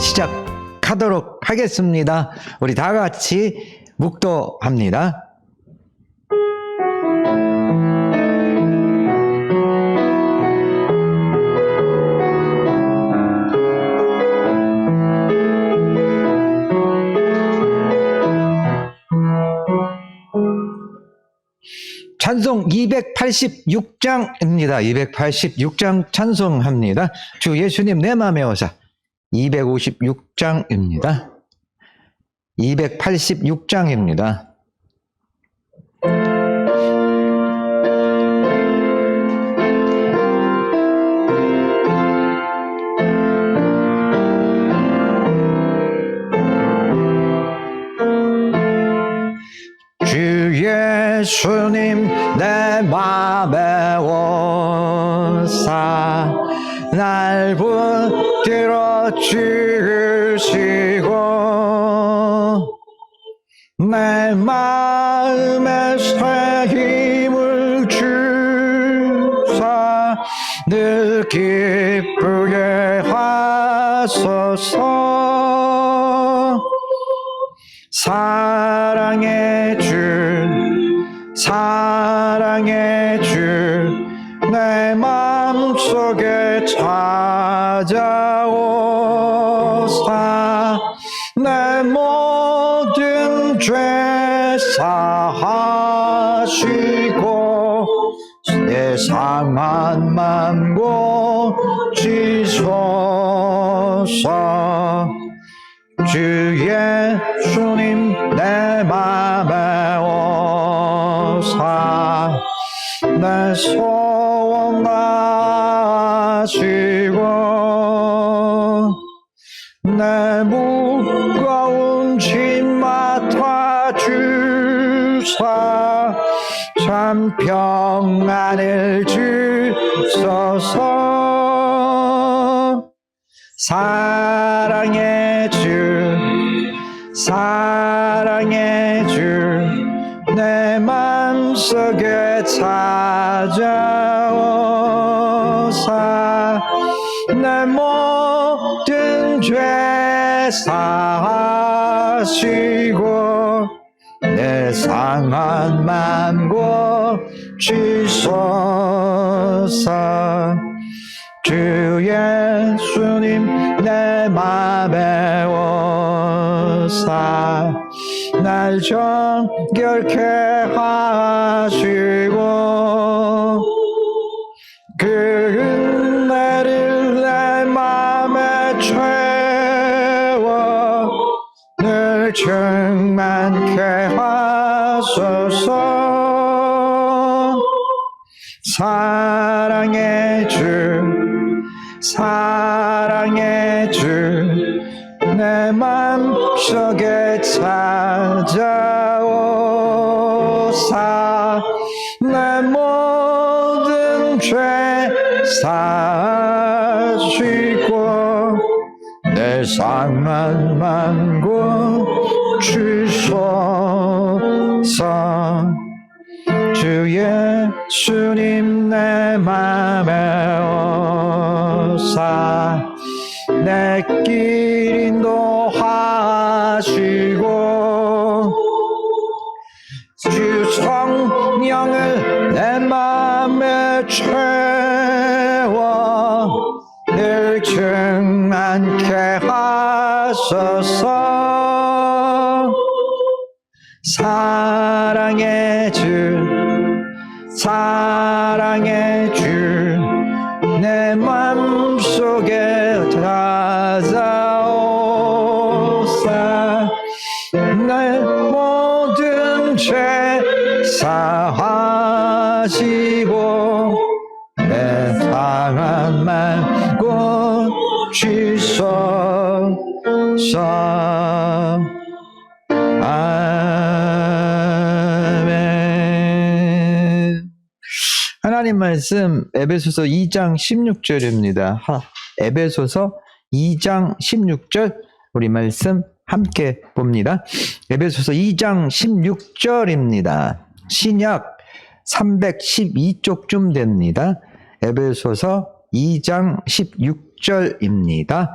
시작하도록 하겠습니다. 우리 다 같이 묵도합니다. 찬송 286장입니다. 286장 찬송합니다. 주 예수님 내 맘의 오사 256장입니다. 286장입니다. 주 예수님 내 맘에 오사 날 붙들어 주시고 내 마음에 새 힘을 주사 늘 기쁘게 하소서. 사랑의 주 내 맘속에 찾아오사 내 모든 죄 사하시고 내 상한 맘 고치소서. 주 예수님 내 맘에 오사 내 소원 아시고 내 무거운 짐 맡아주사 참 평안을 주소서. 사랑의 주 내 맘속에 찾아오사 내 모든 죄 사하시고 내 상한 맘 고치소서. 주 예수님 내 맘에 오사 날 정결케 하시고 그 은혜를 내 맘에 채워 늘 충만케 하소서. 사랑의 주 내 맘속에 찾아오사 내 모든 죄 사하시고 내 상한 맘 고치소서. 주 예수님 내 맘에 오사 내 길 인도하시고 주 성령을 내 맘에 채워 늘 충만케 하소서. 사랑의 주 내 맘속에 찾아오사 내 모든 죄 사하시고 내 상한 맘 고치소서. 아멘. 하나님 말씀 에베소서 2장 16절입니다. 에베소서 2장 16절 우리 말씀 함께 봅니다. 에베소서 2장 16절입니다. 신약 312쪽쯤 됩니다. 에베소서 2장 16절입니다.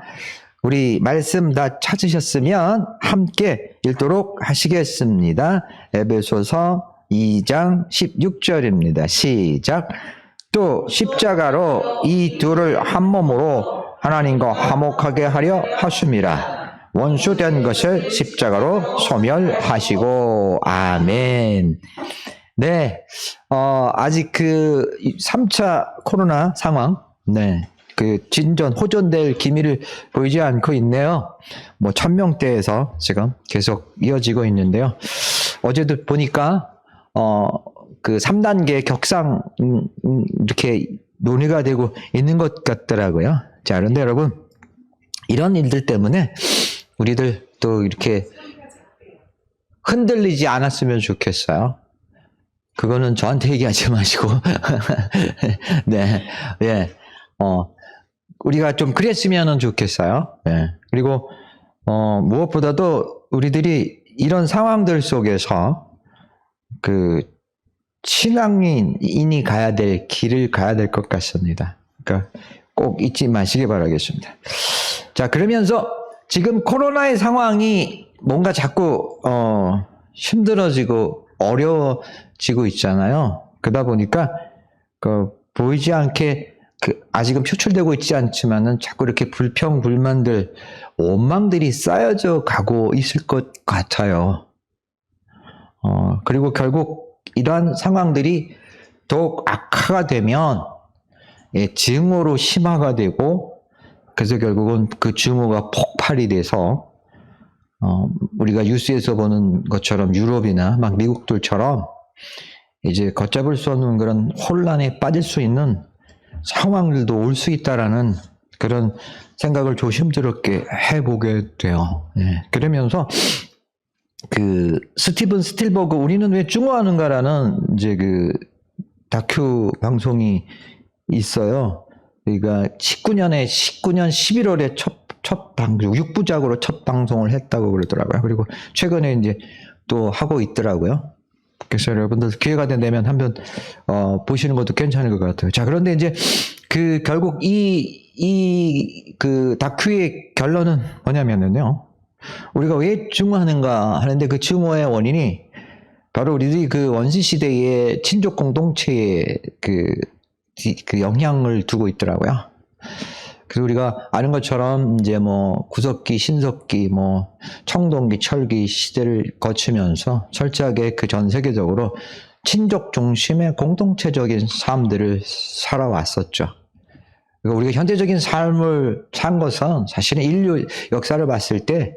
우리 말씀 다 찾으셨으면 함께 읽도록 하시겠습니다. 에베소서 2장 16절입니다. 시작. 또 십자가로 이 둘을 한 몸으로 하나님과 화목하게 하려 하심이라. 원수된 것을 십자가로 소멸하시고. 아멘. 네, 아직 그 3차 코로나 상황, 네, 그 호전될 기미를 보이지 않고 있네요. 뭐 1000명대에서 지금 계속 이어지고 있는데요. 어제도 보니까 그 3단계 격상 이렇게 논의가 되고 있는 것 같더라고요. 자, 그런데 여러분, 이런 일들 때문에 우리들 또 이렇게 흔들리지 않았으면 좋겠어요. 그거는 저한테 얘기하지 마시고, 네, 예, 우리가 좀 그랬으면 좋겠어요. 예. 그리고, 무엇보다도 우리들이 이런 상황들 속에서 그 신앙인이 가야 될 길을 가야 될 것 같습니다. 그러니까 꼭 잊지 마시기 바라겠습니다. 자, 그러면서 지금 코로나의 상황이 뭔가 자꾸 힘들어지고 어려워지고 있잖아요. 그러다 보니까 그 보이지 않게 아직은 표출되고 있지 않지만은 자꾸 이렇게 불평, 불만들, 원망들이 쌓여져 가고 있을 것 같아요. 그리고 결국 이러한 상황들이 더욱 악화가 되면 증오로 심화가 되고, 그래서 결국은 그 증오가 폭발이 돼서 우리가 뉴스에서 보는 것처럼 유럽이나 막 미국들처럼 이제 걷잡을 수 없는 그런 혼란에 빠질 수 있는 상황들도 올 수 있다라는 그런 생각을 조심스럽게 해보게 돼요. 네. 그러면서 그 스티븐 스필버그 우리는 왜 증오하는가라는 이제 그 다큐 방송이 있어요. 그러니까 19년 11월에 첫 방송, 6부작으로 첫 방송을 했다고 그러더라고요. 그리고 최근에 이제 또 하고 있더라고요. 그래서 여러분들 기회가 된다면 한번 보시는 것도 괜찮을 것 같아요. 자, 그런데 이제 그 결국 그 다큐의 결론은 뭐냐면요. 우리가 왜 증오하는가 하는데 그 증오의 원인이 바로 우리들이 그 원시 시대의 친족 공동체에 그 영향을 두고 있더라고요. 그래서 우리가 아는 것처럼 이제 뭐 구석기, 신석기, 뭐 청동기, 철기 시대를 거치면서 철저하게 그 전 세계적으로 친족 중심의 공동체적인 삶들을 살아왔었죠. 그러니까 우리가 현대적인 삶을 산 것은 사실은 인류 역사를 봤을 때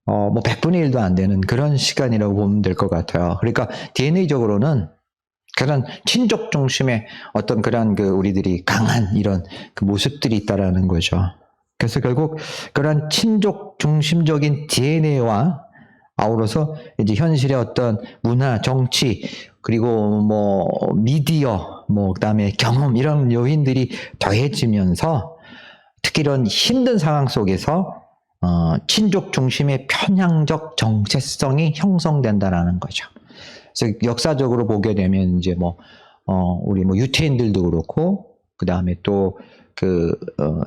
뭐 100분의 1도 안 되는 그런 시간이라고 보면 될 것 같아요. 그러니까 DNA적으로는 그런 친족 중심의 어떤 그런 그 우리들이 강한 이런 그 모습들이 있다라는 거죠. 그래서 결국 그런 친족 중심적인 DNA와 아우러서 이제 현실의 어떤 문화, 정치, 그리고 뭐 미디어, 뭐 그다음에 경험 이런 요인들이 더해지면서 특히 이런 힘든 상황 속에서 친족 중심의 편향적 정체성이 형성된다라는 거죠. 그래서 역사적으로 보게 되면 이제 우리 유태인들도 그렇고, 그 다음에 또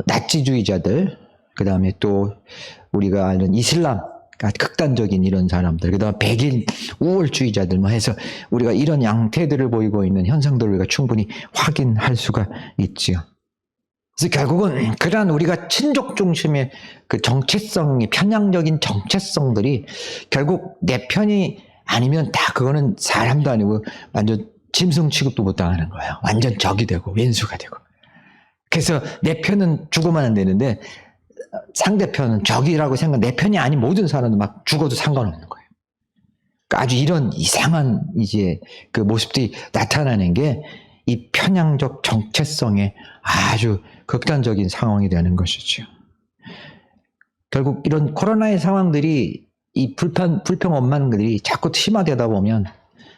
나치주의자들, 그 다음에 또 우리가 아는 이슬람, 극단적인 이런 사람들, 그 다음에 백인 우월주의자들 해서 우리가 이런 양태들을 보이고 있는 현상들을 우리가 충분히 확인할 수가 있지요. 그래서 결국은 그러한 우리가 친족 중심의 그 정체성이, 편향적인 정체성들이 결국 내 편이 아니면 다 그거는 사람도 아니고 완전 짐승 취급도 못 당하는 거예요. 완전 적이 되고 왼수가 되고. 그래서 내 편은 죽으면 안 되는데 상대편은 적이라고 생각, 내 편이 아닌 모든 사람도 막 죽어도 상관없는 거예요. 그러니까 아주 이런 이상한 이제 그 모습들이 나타나는 게 이 편향적 정체성의 아주 극단적인 상황이 되는 것이죠. 결국 이런 코로나의 상황들이 이 불평 원망들이 자꾸 심화되다 보면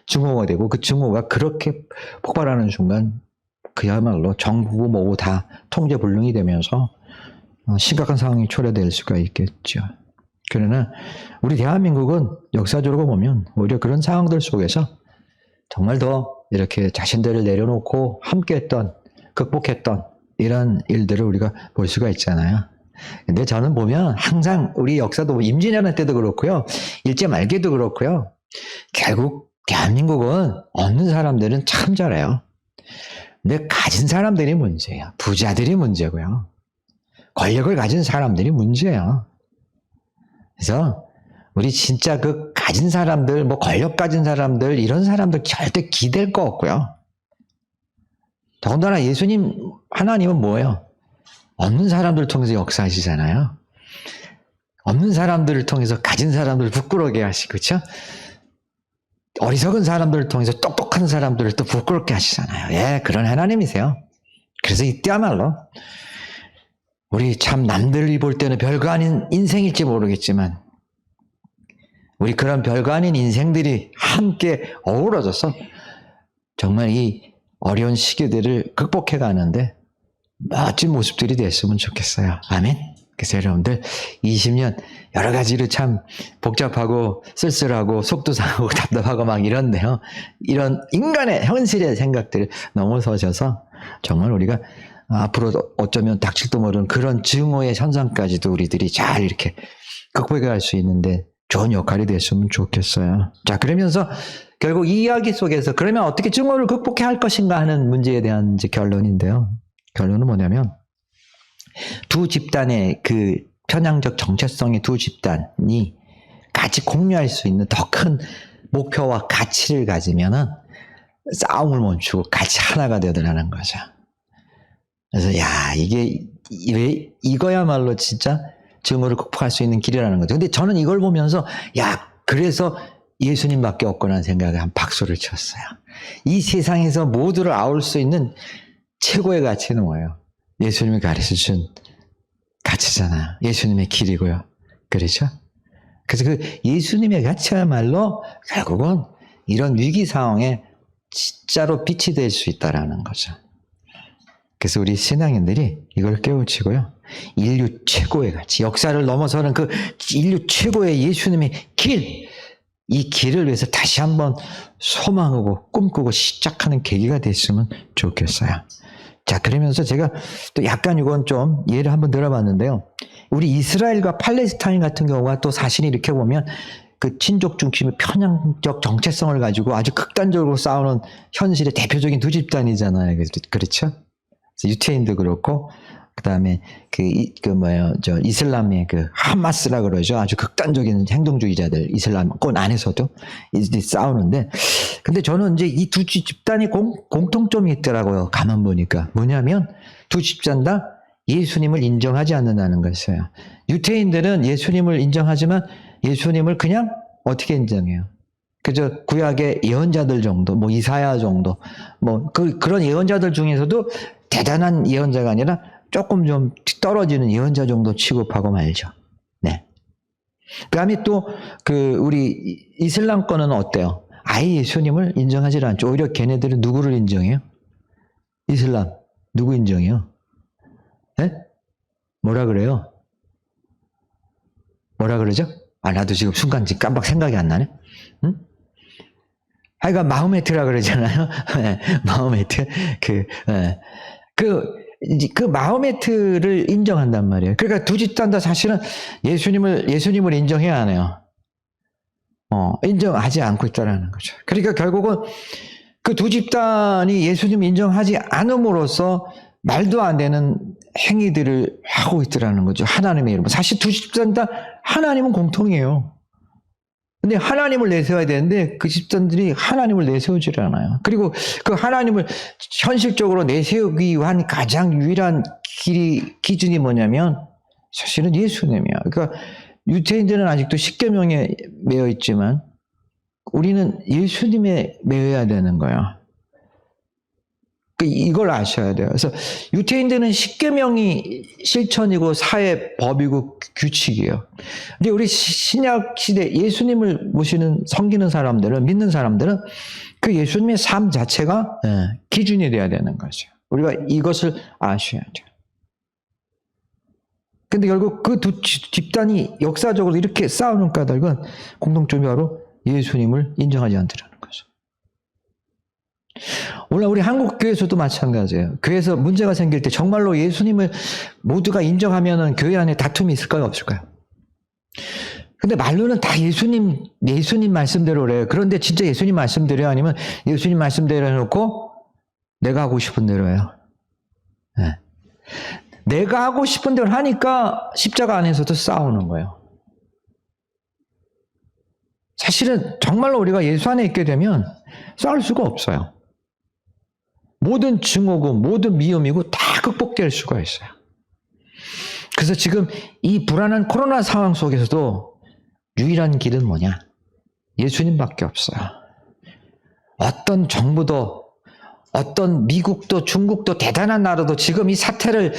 증오가 되고, 그 증오가 그렇게 폭발하는 순간 그야말로 정부고 뭐고 다 통제불능이 되면서 심각한 상황이 초래될 수가 있겠죠. 그러나 우리 대한민국은 역사적으로 보면 오히려 그런 상황들 속에서 정말 더 이렇게 자신들을 내려놓고 함께했던, 극복했던 이런 일들을 우리가 볼 수가 있잖아요. 근데 저는 보면 항상 우리 역사도 임진왜란 때도 그렇고요. 일제 말기도 그렇고요. 결국 대한민국은 없는 사람들은 참 잘해요. 근데 가진 사람들이 문제예요. 부자들이 문제고요. 권력을 가진 사람들이 문제예요. 그래서 우리 진짜 그 가진 사람들, 뭐 권력 가진 사람들, 이런 사람들 절대 기댈 거 없고요. 더군다나 예수님, 하나님은 뭐예요? 없는 사람들을 통해서 역사하시잖아요. 없는 사람들을 통해서 가진 사람들을 부끄러게 하시고, 그렇죠? 어리석은 사람들을 통해서 똑똑한 사람들을 또 부끄럽게 하시잖아요. 예, 그런 하나님이세요. 그래서 이때야말로 우리 참 남들이 볼 때는 별거 아닌 인생일지 모르겠지만 우리 그런 별거 아닌 인생들이 함께 어우러져서 정말 이 어려운 시기들을 극복해 가는데 멋진 모습들이 됐으면 좋겠어요. 아멘. 그래서 여러분들 20년 여러 가지로 참 복잡하고 쓸쓸하고 속도 상하고 답답하고 막 이런데요. 이런 인간의 현실의 생각들을 넘어서셔서 정말 우리가 앞으로 어쩌면 닥칠도 모르는 그런 증오의 현상까지도 우리들이 잘 이렇게 극복해 갈 수 있는데 좋은 역할이 됐으면 좋겠어요. 자, 그러면서 결국 이 이야기 속에서 그러면 어떻게 증오를 극복해 할 것인가 하는 문제에 대한 이제 결론인데요. 결론은 뭐냐면 두 집단의 그 편향적 정체성의 두 집단이 같이 공유할 수 있는 더 큰 목표와 가치를 가지면은 싸움을 멈추고 같이 하나가 되더라는 거죠. 그래서 야, 이게 왜 이거야말로 진짜 증오를 극복할 수 있는 길이라는 거죠. 근데 저는 이걸 보면서 야, 그래서 예수님밖에 없구나 생각에 한 박수를 쳤어요. 이 세상에서 모두를 아울 수 있는 최고의 가치는 뭐예요? 예수님이 가르쳐준 가치잖아요. 예수님의 길이고요. 그렇죠? 그래서 그 예수님의 가치야말로 결국은 이런 위기 상황에 진짜로 빛이 될 수 있다라는 거죠. 그래서 우리 신앙인들이 이걸 깨우치고요. 인류 최고의 가치, 역사를 넘어서는 그 인류 최고의 예수님의 길, 이 길을 위해서 다시 한번 소망하고 꿈꾸고 시작하는 계기가 됐으면 좋겠어요. 자, 그러면서 제가 또 약간 이건 좀 예를 한번 들어봤는데요. 우리 이스라엘과 팔레스타인 같은 경우가 또 사실 이렇게 보면 그 친족 중심의 편향적 정체성을 가지고 아주 극단적으로 싸우는 현실의 대표적인 두 집단이잖아요. 그렇죠? 유태인도 그렇고, 그 다음에 이슬람의 그 하마스라 그러죠. 아주 극단적인 행동주의자들, 이슬람권 안에서도 이제 싸우는데, 근데 저는 이제 이 두 집단이 공통점이 있더라고요. 가만 보니까. 뭐냐면, 두 집단 다 예수님을 인정하지 않는다는 것이에요. 유태인들은 예수님을 인정하지만 예수님을 그냥 어떻게 인정해요? 그저 구약의 예언자들 정도, 뭐 이사야 정도, 뭐 그런 예언자들 중에서도 대단한 예언자가 아니라 조금 좀 떨어지는 예언자 정도 취급하고 말죠. 네. 그 다음에 또 우리 이슬람권은 어때요? 아예 예수님을 인정하지 않죠. 오히려 걔네들은 누구를 인정해요? 이슬람. 누구 인정해요? 네? 뭐라 그래요? 뭐라 그러죠? 아, 나도 지금 순간 깜빡 생각이 안 나네? 응? 하여간 마호메트라 그러잖아요. 마호메트. 그 마호메트를 인정한단 말이에요. 그러니까 두 집단 다 사실은 예수님을 인정해야 하네요. 인정하지 않고 있다라는 거죠. 그러니까 결국은 그 두 집단이 예수님을 인정하지 않음으로써 말도 안 되는 행위들을 하고 있더라는 거죠. 하나님의 이름. 사실 두 집단 다 하나님은 공통이에요. 근데 하나님을 내세워야 되는데 그 집단들이 하나님을 내세우지를 않아요. 그리고 그 하나님을 현실적으로 내세우기 위한 가장 유일한 기준이 뭐냐면 사실은 예수님이야. 그러니까 유태인들은 아직도 십계명에 매여 있지만 우리는 예수님에 매여야 되는 거야. 이걸 아셔야 돼요. 그래서 유태인들은 십계명이 실천이고 사회 법이고 규칙이에요. 근데 우리 신약 시대 예수님을 모시는 섬기는 사람들은 믿는 사람들은 그 예수님의 삶 자체가 기준이 돼야 되는 거죠. 우리가 이것을 아셔야죠. 근데 결국 그 두 집단이 역사적으로 이렇게 싸우는 까닭은 공통점이 바로 예수님을 인정하지 않더라는 거죠. 오늘 우리 한국 교회에서도 마찬가지예요. 교회에서 문제가 생길 때 정말로 예수님을 모두가 인정하면은 교회 안에 다툼이 있을까요, 없을까요? 근데 말로는 다 예수님 말씀대로 그래요. 그런데 진짜 예수님 말씀대로 아니면 예수님 말씀대로 해놓고 내가 하고 싶은 대로 해요. 네. 내가 하고 싶은 대로 하니까 십자가 안에서도 싸우는 거예요. 사실은 정말로 우리가 예수 안에 있게 되면 싸울 수가 없어요. 모든 증오고 모든 미움이고 다 극복될 수가 있어요. 그래서 지금 이 불안한 코로나 상황 속에서도 유일한 길은 뭐냐? 예수님밖에 없어요. 어떤 정부도, 어떤 미국도, 중국도, 대단한 나라도 지금 이 사태를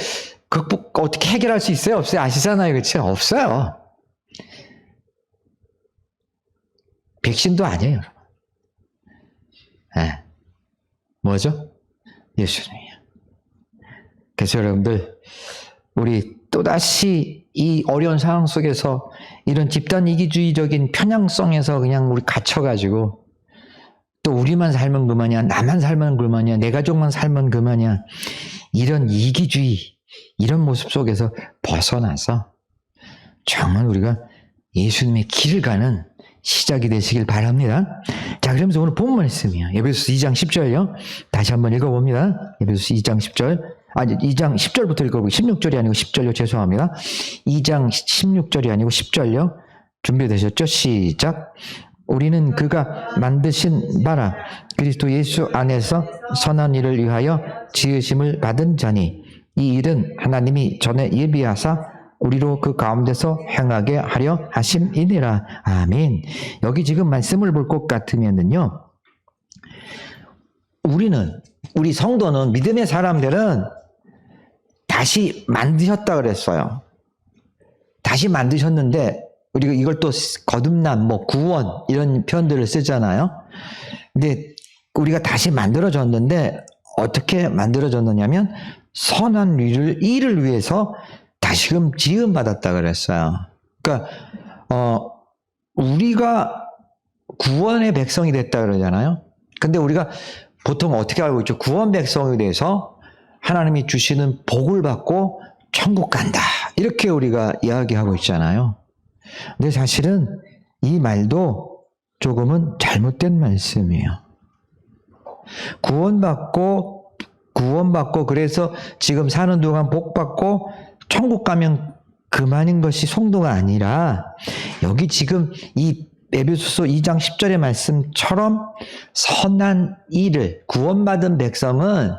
어떻게 해결할 수 있어요? 없어요? 아시잖아요. 그렇죠? 없어요. 백신도 아니에요, 여러분. 네. 뭐죠? 예수님이에요. 그래서 여러분들, 우리 또다시 이 어려운 상황 속에서 이런 집단 이기주의적인 편향성에서 그냥 우리 갇혀가지고 또 우리만 살면 그만이야, 나만 살면 그만이야, 내 가족만 살면 그만이야, 이런 이기주의, 이런 모습 속에서 벗어나서 정말 우리가 예수님의 길을 가는 시작이 되시길 바랍니다. 자, 그러면서 오늘 본문 말씀이에요. 에베소서 2장 10절요. 다시 한번 읽어봅니다. 에베소서 2장 10절. 아니, 2장 10절부터 읽어보고 16절이 아니고 10절요. 죄송합니다. 2장 16절이 아니고 10절요. 준비되셨죠? 시작. 우리는 그가 만드신 바라 그리스도 예수 안에서 선한 일을 위하여 지으심을 받은 자니 이 일은 하나님이 전에 예비하사 우리로 그 가운데서 행하게 하려 하심이니라. 아멘. 여기 지금 말씀을 볼 것 같으면은요, 우리 성도는, 믿음의 사람들은 다시 만드셨다 그랬어요. 다시 만드셨는데, 우리가 이걸 또 거듭남, 구원, 이런 표현들을 쓰잖아요. 근데 우리가 다시 만들어졌는데, 어떻게 만들어졌느냐면, 선한 일을 위해서 다시금 지음받았다 그랬어요. 그러니까 우리가 구원의 백성이 됐다 그러잖아요. 근데 우리가 보통 어떻게 알고 있죠? 구원 백성이 돼서 하나님이 주시는 복을 받고 천국 간다, 이렇게 우리가 이야기하고 있잖아요. 근데 사실은 이 말도 조금은 잘못된 말씀이에요. 구원받고 그래서 지금 사는 동안 복 받고 천국 가면 그만인 것이 성도가 아니라, 여기 지금 이 에베소서 2장 10절의 말씀처럼 선한 일을, 구원받은 백성은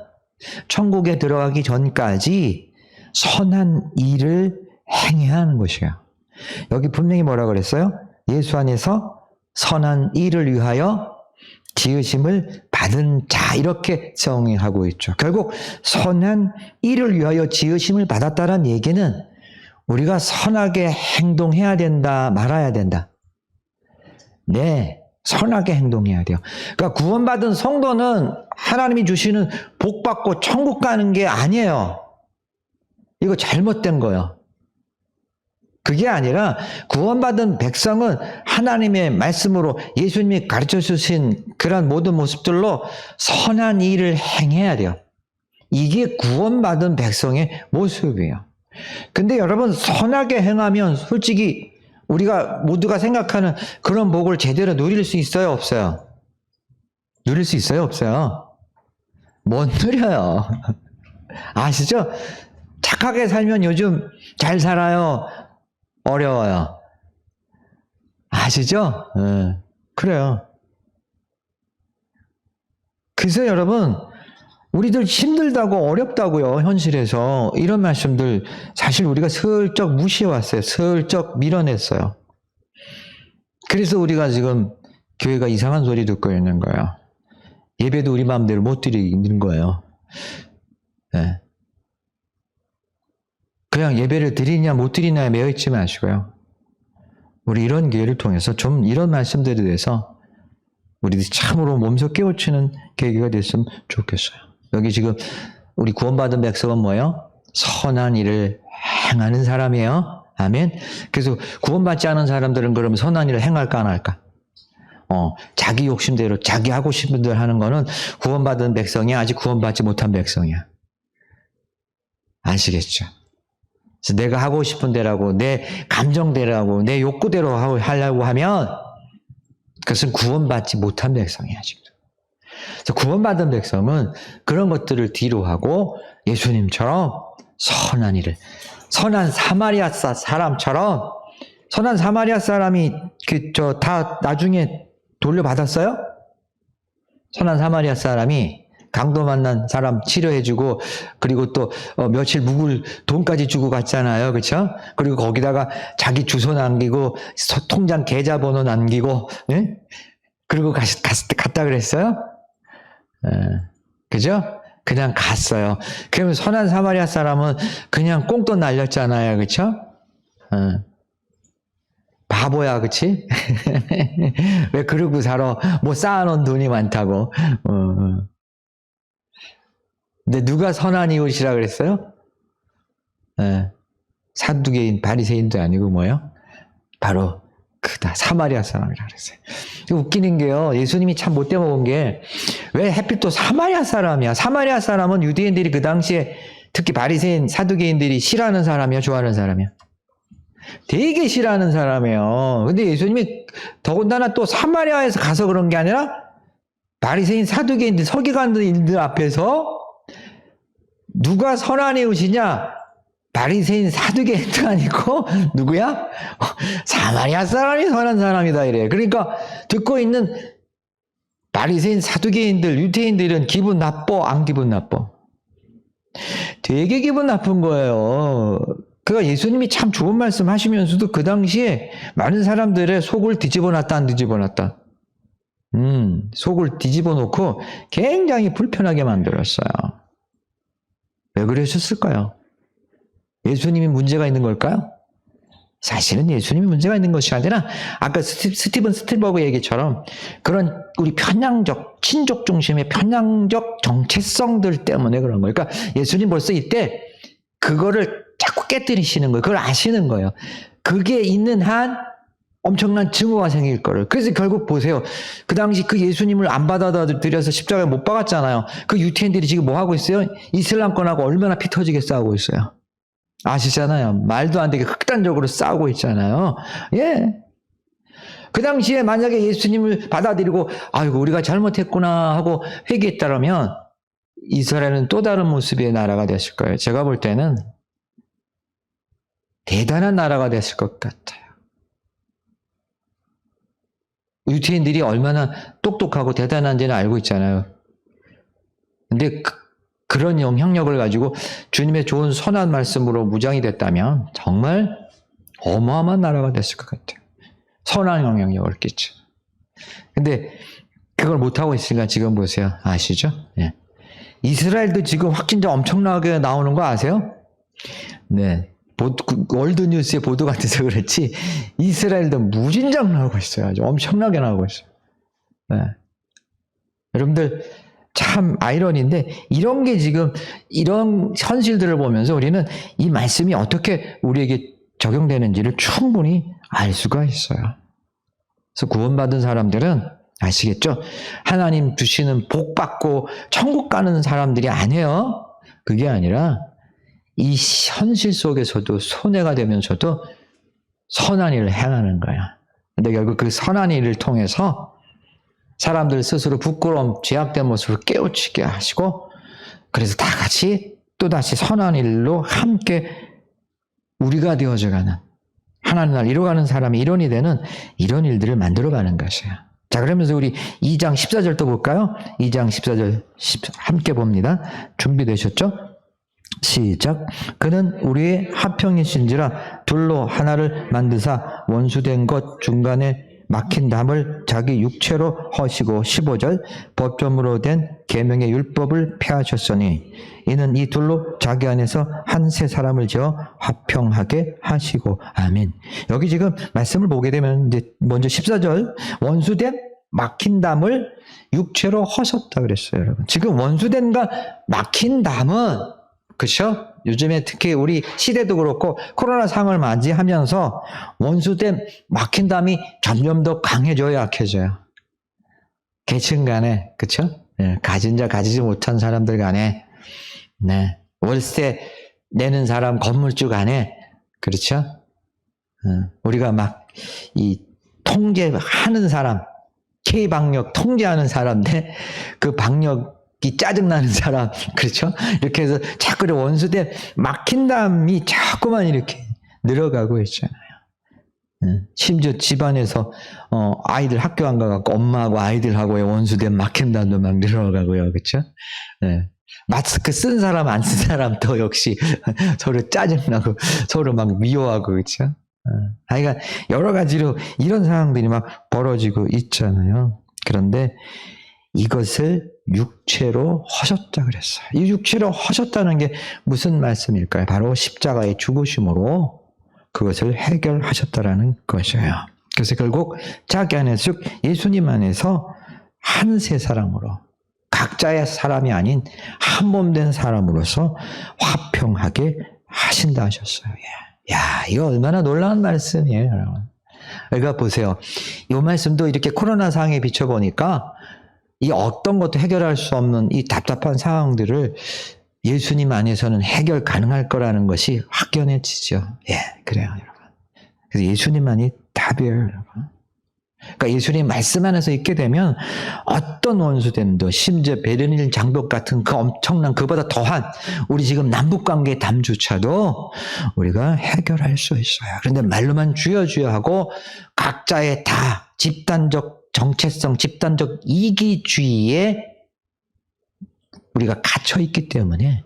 천국에 들어가기 전까지 선한 일을 행해야 하는 것이에요. 여기 분명히 뭐라 그랬어요? 예수 안에서 선한 일을 위하여 지으심을 받은 자, 이렇게 정의하고 있죠. 결국 선한 일을 위하여 지으심을 받았다는 얘기는 우리가 선하게 행동해야 된다, 말아야 된다? 네, 선하게 행동해야 돼요. 그러니까 구원받은 성도는 하나님이 주시는 복 받고 천국 가는 게 아니에요. 이거 잘못된 거예요. 그게 아니라 구원받은 백성은 하나님의 말씀으로 예수님이 가르쳐 주신 그런 모든 모습들로 선한 일을 행해야 돼요. 이게 구원받은 백성의 모습이에요. 근데 여러분, 선하게 행하면 솔직히 우리가 모두가 생각하는 그런 복을 제대로 누릴 수 있어요, 없어요? 누릴 수 있어요, 없어요? 못 누려요. 아시죠? 착하게 살면 요즘 잘 살아요, 어려워요? 아시죠? 그래요. 그래서 여러분, 우리들 힘들다고, 어렵다고요, 현실에서. 이런 말씀들 사실 우리가 슬쩍 무시해왔어요. 슬쩍 밀어냈어요. 그래서 우리가 지금 교회가 이상한 소리 듣고 있는 거예요. 예배도 우리 마음대로 못 드리는 거예요. 네. 그냥 예배를 드리냐 못 드리냐에 매여 있지 마시고요. 우리 이런 기회를 통해서 좀 이런 말씀들에 대해서 우리들이 참으로 몸소 깨우치는 계기가 됐으면 좋겠어요. 여기 지금 우리 구원받은 백성은 뭐예요? 선한 일을 행하는 사람이에요. 아멘. 그래서 구원받지 않은 사람들은 그럼 선한 일을 행할까 안 할까? 자기 욕심대로 자기 하고 싶은 대로 하는 거는 구원받은 백성이 아직 구원받지 못한 백성이야. 아시겠죠? 그래서 내가 하고 싶은 대로하고 내 감정대로하고 내 욕구대로 하려고 하면 그것은 구원받지 못한 백성이야, 아직도. 그래서 구원받은 백성은 그런 것들을 뒤로 하고 예수님처럼 선한 일을, 선한 사마리아 사람처럼, 선한 사마리아 사람이 다 나중에 돌려받았어요? 선한 사마리아 사람이 강도 만난 사람 치료해주고, 그리고 또 며칠 묵을 돈까지 주고 갔잖아요. 그렇죠? 그리고 거기다가 자기 주소 남기고 통장 계좌번호 남기고, 예? 그리고 갔다 그랬어요? 그죠? 그냥 갔어요. 그러면 선한 사마리아 사람은 그냥 꽁돈 날렸잖아요. 그렇죠? 바보야, 그치? 왜 그러고 살아? 뭐 쌓아놓은 돈이 많다고. 근데 누가 선한 이웃이라 그랬어요? 사두개인 바리새인도 아니고 뭐요? 바로 그다 사마리아 사람이라 그랬어요. 웃기는 게요, 예수님이 참 못돼 먹은 게 왜 하필 또 사마리아 사람이야? 사마리아 사람은 유대인들이 그 당시에 특히 바리새인 사두개인들이 싫어하는 사람이야, 좋아하는 사람이야? 되게 싫어하는 사람이에요. 근데 예수님이 더군다나 또 사마리아에서 가서 그런 게 아니라 바리새인 사두개인들 서기관들 앞에서 누가 선한 이웃이냐? 바리새인 사두개인도 아니고 누구야? 사마리아 사람이 선한 사람이다 이래. 그러니까 듣고 있는 바리새인 사두개인들 유대인들은 기분 나빠, 안 기분 나빠? 되게 기분 나쁜 거예요. 그러니까 예수님이 참 좋은 말씀 하시면서도 그 당시에 많은 사람들의 속을 뒤집어놨다 안 뒤집어놨다. 속을 뒤집어 놓고 굉장히 불편하게 만들었어요. 왜 그러셨을까요? 예수님이 문제가 있는 걸까요? 사실은 예수님이 문제가 있는 것이 아니라 아까 스티븐 스필버그 얘기처럼 그런 우리 편향적, 친족 중심의 편향적 정체성들 때문에 그런 거예요. 그러니까 예수님 벌써 이때 그거를 자꾸 깨뜨리시는 거예요. 그걸 아시는 거예요. 그게 있는 한 엄청난 증오가 생길 거를. 그래서 결국 보세요. 그 당시 그 예수님을 안 받아들여서 십자가에 못 박았잖아요. 그 유태인들이 지금 뭐 하고 있어요? 이슬람권하고 얼마나 피 터지게 싸우고 있어요. 아시잖아요. 말도 안 되게 극단적으로 싸우고 있잖아요. 예. 그 당시에 만약에 예수님을 받아들이고 아이고 우리가 잘못했구나 하고 회개했다면 이스라엘은 또 다른 모습의 나라가 됐을 거예요. 제가 볼 때는 대단한 나라가 됐을 것 같아요. 유태인들이 얼마나 똑똑하고 대단한지는 알고 있잖아요. 근데 그런 영향력을 가지고 주님의 좋은 선한 말씀으로 무장이 됐다면 정말 어마어마한 나라가 됐을 것 같아요. 선한 영향력을 끼쳐. 근데 그걸 못하고 있으니까 지금 보세요. 아시죠? 예. 이스라엘도 지금 확진자 엄청나게 나오는 거 아세요? 네. 월드뉴스의 보도 같아서 그렇지 이스라엘도 무진장 나오고 있어요. 아주 엄청나게 나오고 있어요. 네. 여러분들 참 아이러니인데 이런 게 지금 이런 현실들을 보면서 우리는 이 말씀이 어떻게 우리에게 적용되는지를 충분히 알 수가 있어요. 그래서 구원받은 사람들은 아시겠죠? 하나님 주시는 복 받고 천국 가는 사람들이 아니에요. 그게 아니라 이 현실 속에서도 손해가 되면서도 선한 일을 행하는 거야. 근데 결국 그 선한 일을 통해서 사람들 스스로 부끄러움, 죄악된 모습을 깨우치게 하시고 그래서 다 같이 또다시 선한 일로 함께 우리가 되어져가는 하나님 나라를 이루어가는 사람이 일원이 되는 이런 일들을 만들어가는 것이에요. 자, 그러면서 우리 2장 14절도 볼까요? 2장 14절 함께 봅니다. 준비되셨죠? 시작. 그는 우리의 화평이신지라 둘로 하나를 만드사 원수된 것 중간에 막힌 담을 자기 육체로 허시고 15절 법점으로 된 계명의 율법을 폐하셨으니 이는 이 둘로 자기 안에서 한 세 사람을 지어 화평하게 하시고 아멘. 여기 지금 말씀을 보게 되면 이제 먼저 14절 원수된 막힌 담을 육체로 허셨다 그랬어요. 여러분 지금 원수된과 막힌 담은 그렇죠? 요즘에 특히 우리 시대도 그렇고 코로나 상황을 맞이하면서 원수된 막힌 담이 점점 더 강해져요, 약해져요. 계층 간에, 그쵸? 네, 가진 자 가지지 못한 사람들 간에, 네, 월세 내는 사람 건물주 간에, 그렇죠? 우리가 막 이 통제하는 사람, K방역 통제하는 사람인데 그 방역이 짜증나는 사람, 그렇죠? 이렇게 해서 자꾸 원수대 막힌담이 자꾸만 이렇게 늘어가고 있잖아요. 심지어 집안에서 아이들 학교 안 가갖고 엄마하고 아이들하고의 원수대 막힌담도 막 늘어가고요, 그렇죠? 네. 마스크 쓴 사람 안 쓴 사람도 역시 서로 짜증나고 서로 막 미워하고, 그렇죠? 그러니까 여러 가지로 이런 상황들이 막 벌어지고 있잖아요. 그런데 이것을 육체로 하셨다 그랬어요. 이 육체로 하셨다는 게 무슨 말씀일까요? 바로 십자가의 죽으심으로 그것을 해결하셨다라는 것이에요. 그래서 결국 자기 안에서, 즉 예수님 안에서 한 세 사람으로, 각자의 사람이 아닌 한 몸 된 사람으로서 화평하게 하신다 하셨어요. 야, 이거 얼마나 놀라운 말씀이에요, 여러분. 그러니까 보세요. 이 말씀도 이렇게 코로나 상황에 비춰보니까 이 어떤 것도 해결할 수 없는 이 답답한 상황들을 예수님 안에서는 해결 가능할 거라는 것이 확연해지죠. 예, 그래요, 여러분. 그래서 예수님만이 답이에요, 여러분. 그러니까 예수님 말씀 안에서 있게 되면 어떤 원수됨도, 심지어 베르닐 장벽 같은 그 엄청난, 그보다 더한 우리 지금 남북관계 담조차도 우리가 해결할 수 있어요. 그런데 말로만 주여 주여 하고 각자의 다 집단적 정체성, 집단적 이기주의에 우리가 갇혀 있기 때문에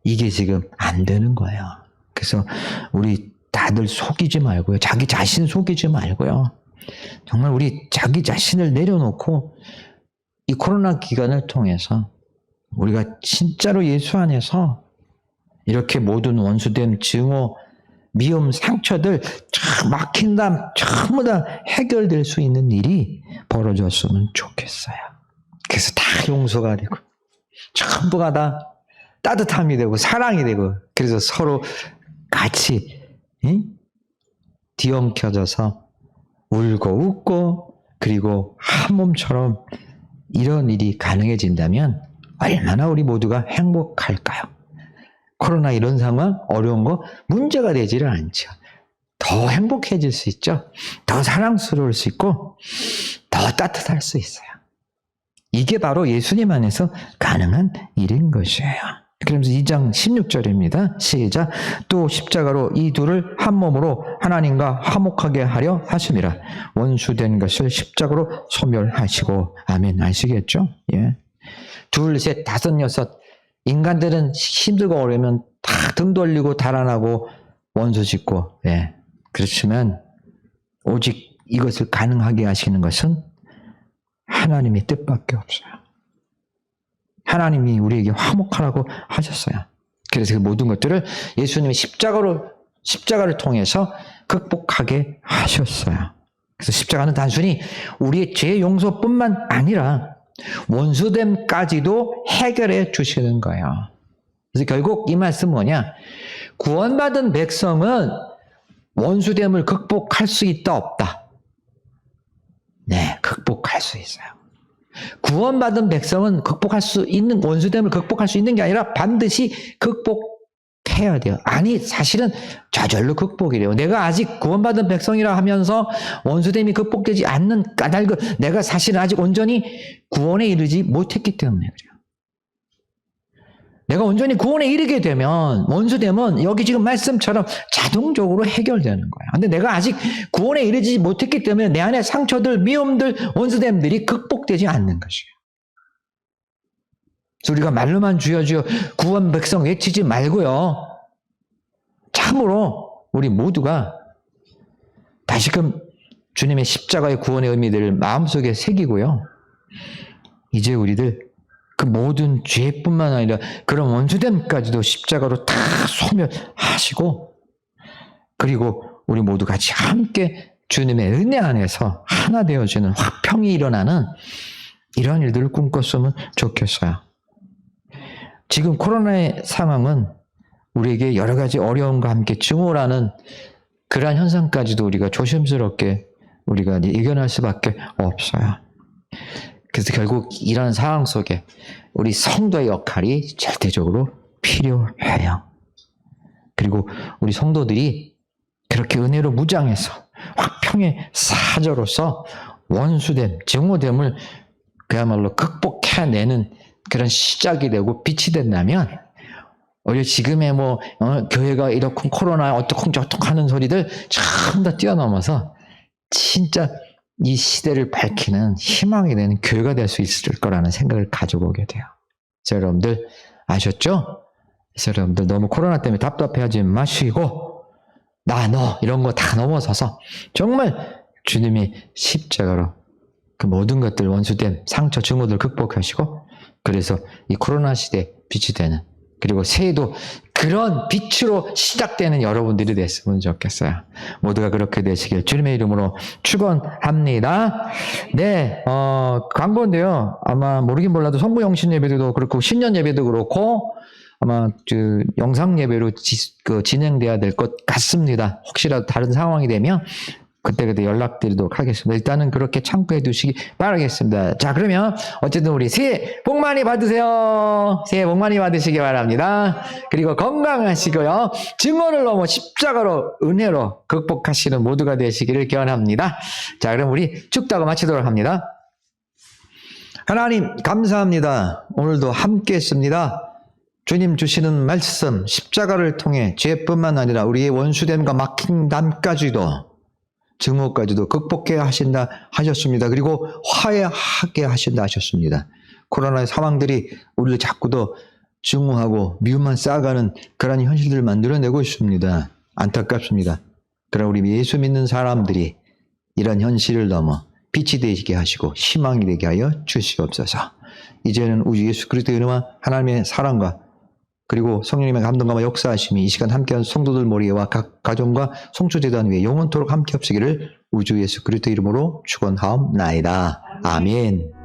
이게 지금 안 되는 거예요. 그래서 우리 다들 속이지 말고요. 자기 자신 속이지 말고요. 정말 우리 자기 자신을 내려놓고 이 코로나 기간을 통해서 우리가 진짜로 예수 안에서 이렇게 모든 원수됨, 증오, 미움, 상처들, 막힌담 전부 다 해결될 수 있는 일이 벌어졌으면 좋겠어요. 그래서 다 용서가 되고 전부가 다 따뜻함이 되고 사랑이 되고, 그래서 서로 같이 뒤엉켜져서 울고 웃고 그리고 한 몸처럼 이런 일이 가능해진다면 얼마나 우리 모두가 행복할까요? 코로나 이런 상황, 어려운 거 문제가 되지를 않죠. 더 행복해질 수 있죠. 더 사랑스러울 수 있고 더 따뜻할 수 있어요. 이게 바로 예수님 안에서 가능한 일인 것이에요. 그러면서 2장 16절입니다. 시작. 또 십자가로 이 둘을 한 몸으로 하나님과 화목하게 하려 하심이라. 원수된 것을 십자가로 소멸하시고. 아멘. 아시겠죠? 예. 둘, 셋, 다섯, 여섯. 인간들은 힘들고 어려우면 다 등 돌리고 달아나고 원수 짓고. 예. 그렇지만 오직 이것을 가능하게 하시는 것은 하나님의 뜻밖에 없어요. 하나님이 우리에게 화목하라고 하셨어요. 그래서 그 모든 것들을 예수님의 십자가를 통해서 극복하게 하셨어요. 그래서 십자가는 단순히 우리의 죄 용서뿐만 아니라 원수됨까지도 해결해 주시는 거예요. 그래서 결국 이 말씀은 뭐냐? 구원받은 백성은 원수됨을 극복할 수 있다, 없다? 네, 극복할 수 있어요. 구원받은 백성은 극복할 수 있는, 원수됨을 극복할 수 있는 게 아니라 반드시 극복해야 돼요. 아니, 사실은 저절로 극복이 돼요. 내가 아직 구원받은 백성이라 하면서 원수됨이 극복되지 않는 까닭은 내가 사실은 아직 온전히 구원에 이르지 못했기 때문에 그래요. 내가 온전히 구원에 이르게 되면 원수됨은 여기 지금 말씀처럼 자동적으로 해결되는 거야. 근데 내가 아직 구원에 이르지 못했기 때문에 내 안에 상처들, 미움들, 원수됨들이 극복되지 않는 것이에요. 그래서 우리가 말로만 주여 주여 구원 백성 외치지 말고요. 참으로 우리 모두가 다시금 주님의 십자가의 구원의 의미들을 마음속에 새기고요. 이제 우리들 그 모든 죄뿐만 아니라 그런 원수됨까지도 십자가로 다 소멸하시고, 그리고 우리 모두 같이 함께 주님의 은혜 안에서 하나 되어지는 화평이 일어나는 이런 일들을 꿈꿨으면 좋겠어요. 지금 코로나의 상황은 우리에게 여러 가지 어려움과 함께 증오라는 그러한 현상까지도 우리가 조심스럽게 우리가 예견할 수밖에 없어요. 그래서 결국 이런 상황 속에 우리 성도의 역할이 절대적으로 필요해요. 그리고 우리 성도들이 그렇게 은혜로 무장해서 화평의 사저로서 원수됨, 증오됨을 그야말로 극복해내는 그런 시작이 되고 빛이 된다면 오히려 지금의 교회가 이렇고 코로나 어떻고 저떻고 하는 소리들 전부 뛰어넘어서 진짜 이 시대를 밝히는 희망이 되는 교회가 될 수 있을 거라는 생각을 가져보게 돼요. 그래서 여러분들 아셨죠? 그래서 여러분들 너무 코로나 때문에 답답해하지 마시고 너 이런 거 다 넘어서서 정말 주님이 십자가로 그 모든 것들 원수됨, 상처, 증오들 극복하시고 그래서 이 코로나 시대에 빛이 되는 그리고 새해도 그런 빛으로 시작되는 여러분들이 됐으면 좋겠어요. 모두가 그렇게 되시길 주님의 이름으로 축원합니다. 네, 광고인데요. 아마 모르긴 몰라도 성부영신 예배도 그렇고 신년 예배도 그렇고 아마 영상 예배로 진행돼야 될 것 같습니다. 혹시라도 다른 상황이 되면 그때 연락드리도록 하겠습니다. 일단은 그렇게 참고해 두시기 바라겠습니다. 자, 그러면 어쨌든 우리 새해 복 많이 받으세요. 새해 복 많이 받으시기 바랍니다. 그리고 건강하시고요. 증오를 넘어 십자가로 은혜로 극복하시는 모두가 되시기를 기원합니다. 자, 그럼 우리 축도하고 마치도록 합니다. 하나님 감사합니다. 오늘도 함께 했습니다. 주님 주시는 말씀 십자가를 통해 죄뿐만 아니라 우리의 원수됨과 막힌 담까지도 증오까지도 극복해야 하신다 하셨습니다. 그리고 화해하게 하신다 하셨습니다. 코로나의 상황들이 우리를 자꾸 더 증오하고 미움만 쌓아가는 그런 현실들을 만들어내고 있습니다. 안타깝습니다. 그러나 우리 예수 믿는 사람들이 이런 현실을 넘어 빛이 되게 하시고 희망이 되게 하여 주시옵소서. 이제는 우리 예수 그리스도의 이름과 하나님의 사랑과 그리고 성령님의 감동과 역사하심이 이 시간 함께한 성도들 머리와 각 가정과 송초재단 위에 영원토록 함께 없으기를 우주 예수 그리스도 이름으로 축원하옵나이다. 아멘.